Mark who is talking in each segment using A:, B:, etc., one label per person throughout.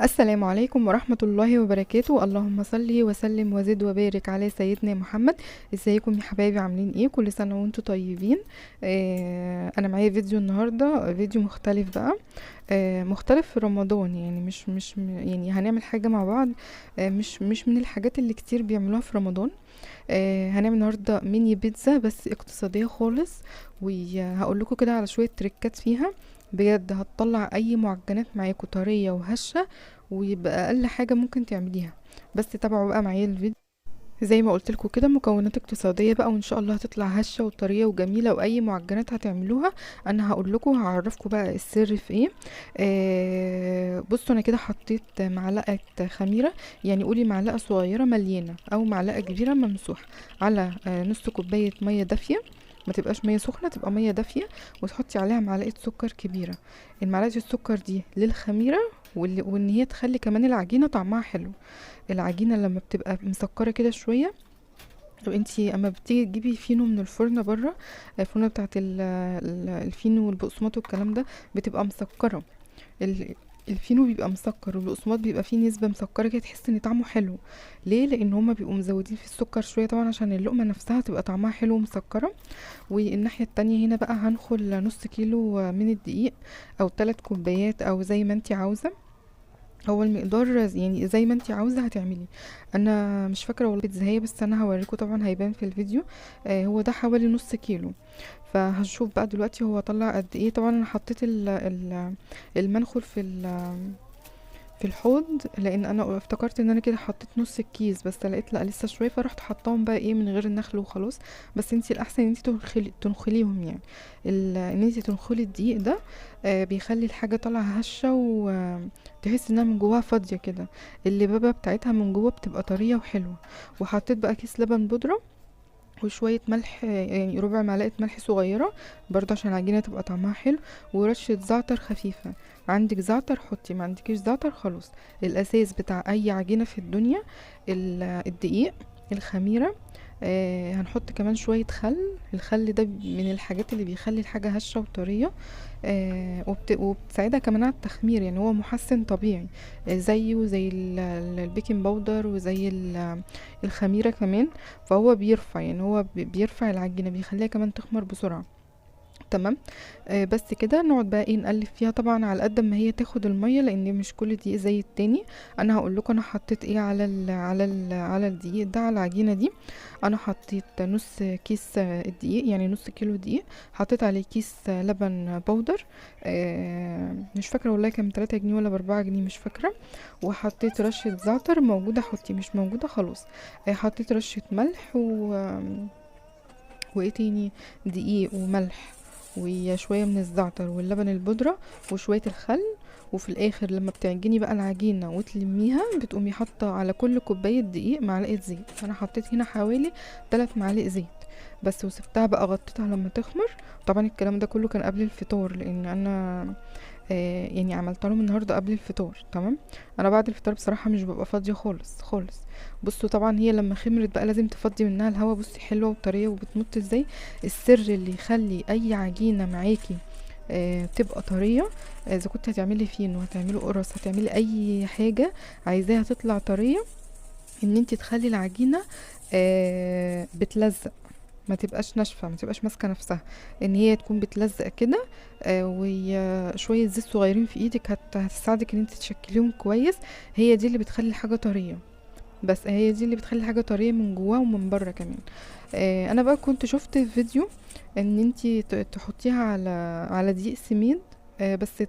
A: السلام عليكم ورحمة الله وبركاته. اللهم صل وسلم وزد وبارك على سيدنا محمد. ازيكم يا حبايبي؟ عاملين ايه؟ كل سنة وانتم طيبين. انا معايا فيديو النهاردة، فيديو مختلف بقى. مختلف في رمضان، يعني يعني هنعمل حاجة مع بعض. مش من الحاجات اللي كتير بيعملوها في رمضان. هنعمل النهاردة ميني بيتزا بس اقتصادية خالص، وهقول لكم كده على شوية تريكات فيها. بجد هتطلع اي معجنات معاكم طرية وهشة، ويبقى اقل حاجة ممكن تعمليها. بس تابعوا بقى معايا الفيديو. زي ما قلت لكم كده، مكونات اقتصادية بقى، وان شاء الله هتطلع هشة وطرية وجميلة. واي معجنات هتعملوها انا هقول لكم، هعرفكم بقى السر في ايه. بصوا، انا كده حطيت معلقة خميرة، يعني قولي معلقة صغيرة مليانة او معلقة كبيرة ممسوحة، على نص كوباية مية دافية. ما تبقاش مية سخنة، تبقى مية دافية. وتحطي عليها معلقة سكر كبيرة. المعلقة السكر دي للخميرة، وان هي تخلي كمان العجينة طعمها حلو. العجينة لما بتبقى مسكرة كده شوية، وانتي اما بتيجي تجيبي فينو من الفرن بره، الفرن بتاعت الفينو والبقسماط والكلام ده، بتبقى مسكرة. ال- الفينو بيبقى مسكر، والبقسماط بيبقى فيه نسبة مسكرة كده، تحس ان طعمه حلو. ليه؟ لان هما بيبقوا مزودين في السكر شوية طبعا، عشان اللقمة نفسها تبقى طعمها حلو ومسكرة. والناحية التانية هنا بقى هنخل نص كيلو من الدقيق، او 3 كوبايات، او زي ما انتي عاوزة. هو المقدار يعني زي ما انتي عاوزة هتعملي. انا مش فاكرة والله ازاي، بس انا هوريكم طبعا، هيبان في الفيديو. هو ده حوالي نص كيلو. فهشوف بقى دلوقتي هو طلع قد ايه. طبعا انا حطيت المنخل في الحوض، لان انا افتكرت ان انا كده حطيت نص الكيس، بس لقيت لا لسه شويه، فرحت حطاهم بقى ايه من غير النخل وخلاص. بس انتي الاحسن ان انتي تنخليهم يعني. ان انتي تنخلي الدقيق ده، بيخلي الحاجه طالعه هشه، وتحس انها من جواها فاضيه كده. اللبابه بتاعتها من جوه بتبقى طريه وحلوه. وحطيت بقى كيس لبن بودره، وشوية ملح، يعني ربع معلقة ملح صغيرة، برضه عشان العجينة تبقى طعمها حلو. ورشة زعتر خفيفة. عندك زعتر حطي، ما عندكيش زعتر خلاص. الأساس بتاع أي عجينة في الدنيا الدقيق، الخميرة. هنحط كمان شوية خل. الخل ده من الحاجات اللي بيخلي الحاجة هشة وطرية. وبتساعدها كمان على التخمير، يعني هو محسن طبيعي. زيه زي البيكنج باودر، وزي الخميرة كمان. فهو بيرفع، يعني هو بيرفع العجينة، بيخليها كمان تخمر بسرعة. تمام. بس كده نقعد بقى ايه نقلب فيها طبعا على قد ما هي تاخد المية، لان مش كل دقيق زي التاني. انا هقول لكم انا حطيت ايه على الدقيق ده، على العجينة دي. انا حطيت نص كيس الدقيق، يعني نص كيلو دقيق. حطيت عليه كيس لبن بودر. مش فاكرة والله كان 3 جنيه ولا ب4 جنيه، مش فاكرة. وحطيت رشة زعتر، موجودة حطي، مش موجودة خلاص. حطيت رشة ملح وايه تاني، دقيق وملح، وشوية من الزعتر واللبن البودرة، وشوية الخل. وفي الاخر لما بتعجني بقى العجينة وتلميها، بتقومي حاطة على كل كوباية دقيق معلقة زيت. انا حطيت هنا حوالي 3 معالق زيت بس، وسبتها بقى غطيتها لما تخمر. طبعا الكلام ده كله كان قبل الفطار، لان انا يعني عملت لهم النهارده قبل الفطار. تمام. انا بعد الفطار بصراحه مش ببقى فاضيه خالص خالص. بصوا طبعا هي لما خمرت بقى لازم تفضي منها الهواء. بصي حلوه وطريه وبتمط ازاي. السر اللي يخلي اي عجينه معاكي تبقى طريه، اذا كنت هتعملي فين وهتعملي قرص، هتعملي اي حاجه عايزاها تطلع طريه، ان انت تخلي العجينه بتلزق، ما تبقاش ناشفه، ما تبقاش ماسكه نفسها. ان هي تكون بتلزق كده. وشويه زيت صغيرين في ايدك هتساعدك ان انت تشكليهم كويس. هي دي اللي بتخلي الحاجه طريه. بس هي دي اللي بتخلي الحاجه طريه من جواها ومن بره كمان. انا بقى كنت شفت فيديو ان انتي تحطيها على دقيق سميد. بس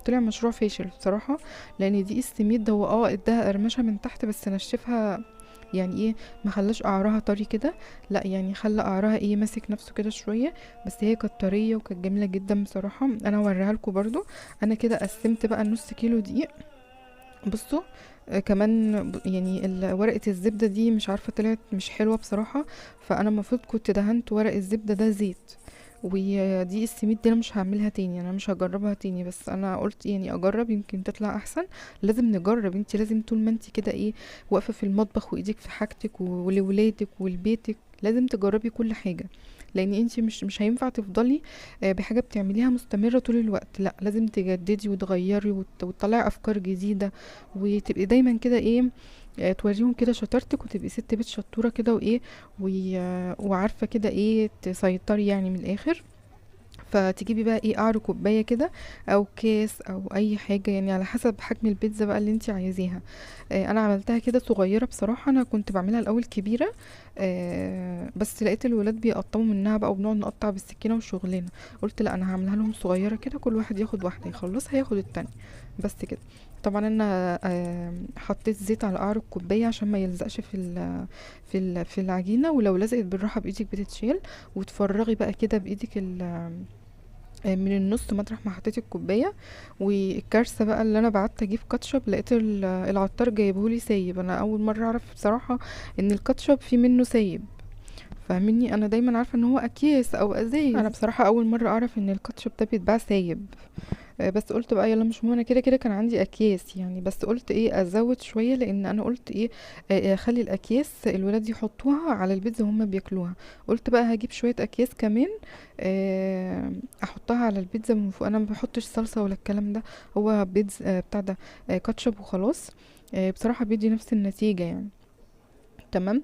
A: طلع مشروع فاشل بصراحة. لان دقيق السميد ده هو اداها قرمشة من تحت، بس نشفها. يعني ايه؟ ما خلاش قعرها طري كده. لا يعني خلى قعرها ايه ماسك نفسه كده شوية. بس هي كانت طرية وكانت جميلة جدا بصراحة. انا هوريها لكم برضو. انا كده قسمت بقى النص كيلو دقيق. بصوا. كمان يعني ورقة الزبدة دي مش عارفة طلعت مش حلوة بصراحة. فأنا المفروض كنت دهنت ورق الزبدة ده زيت. ودي السميد دي انا مش هعملها تاني، انا مش هجربها تاني، بس انا قلت يعني اجرب يمكن تطلع احسن. لازم نجرب، انت لازم طول ما انت كده ايه واقفة في المطبخ وايدك في حاجتك ولولادك ولبيتك، لازم تجربي كل حاجة. لان انت مش هينفع تفضلي بحاجه بتعمليها مستمره طول الوقت، لا لازم تجددي وتغيري وتطلعي افكار جديده، وتبقي دايما كده ايه، توريهم كده شطارتك، وتبقي ست بيت شطوره كده وايه، وعارفه كده ايه تسيطري يعني من الاخر. فتجيبي بقى ايه قعر كوبايه كده او كاس او اي حاجه، يعني على حسب حجم البيتزا بقى اللي انت عايزاها. انا عملتها كده صغيره بصراحه، انا كنت بعملها الاول كبيره، بس لقيت الولاد بيقطموا منها بقى، وبنقعد نقطع بالسكينه وشغلنا. قلت لا انا هعملها لهم صغيره كده، كل واحد ياخد واحده، يخلصها ياخد التانية، بس كده. طبعا انا حطيت زيت على قعر الكوبايه عشان ما يلزقش في العجينه، ولو لزقت بالراحه بايدك بتتشيل. وتفرغي بقى كده بايدك من النص مطرح ما حطيت الكوبايه. والكارثه بقى اللي انا بعت اجيب كاتشب، لقيت العطار جايبهولي سايب. انا اول مره اعرف بصراحه ان الكاتشب في منه سايب، فاهمني؟ انا دايما عارفه ان هو اكياس او ازايز، انا بصراحه اول مره اعرف ان الكاتشب ده بيتباع سايب. بس قلت بقى يلا مش مهم، انا كده كده كان عندي اكياس يعني، بس قلت ايه ازود شويه، لان انا قلت ايه اخلي الاكياس الولاد يحطوها على البيتزا وهم بياكلوها. قلت بقى هجيب شويه اكياس كمان احطها على البيتزا من فوق. انا ما بحطش صلصه ولا الكلام ده، هو بيتزا بتاع ده كاتشب وخلاص. بصراحه بيدي نفس النتيجه يعني. تمام.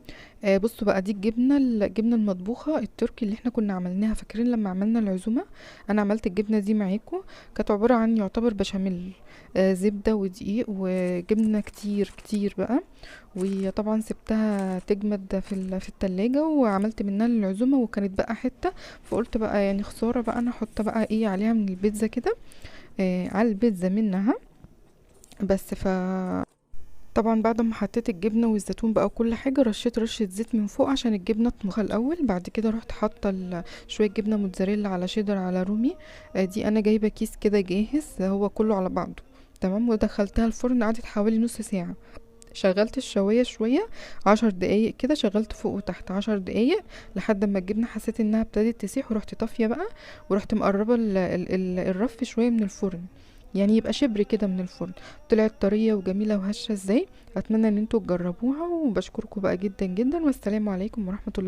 A: بصوا بقى، دي الجبنه المطبوخه التركي اللي احنا كنا عملناها، فاكرين لما عملنا العزومه؟ انا عملت الجبنه دي معاكم، كانت عباره عن يعتبر بشاميل، زبده ودقيق وجبنه كتير كتير بقى. وطبعا سبتها تجمد في التلاجة، وعملت منها للعزومه، وكانت بقى حته. فقلت بقى يعني خساره بقى انا احط بقى ايه عليها من البيتزا كده، على البيتزا منها بس. طبعا بعد ما حطيت الجبنه والزيتون بقى وكل حاجه، رشيت رشه زيت من فوق عشان الجبنه تمخها الاول. بعد كده رحت حاطه شويه جبنه موتزاريلا على شيدر على رومي. دي انا جايبه كيس كده جاهز هو كله على بعضه. تمام. ودخلتها الفرن، قعدت حوالي نص ساعه. شغلت الشوايه شويه، 10 دقايق كده، شغلت فوق وتحت 10 دقايق لحد ما الجبنه حسيت انها ابتدت تسيح، ورحت طافيه بقى. ورحت مقربه الرف شويه من الفرن، يعني يبقى شبر كده من الفرن. طلعت طريه وجميله وهشه ازاي. اتمنى ان انتوا تجربوها، وبشكركم بقى جدا جدا، والسلام عليكم ورحمه الله.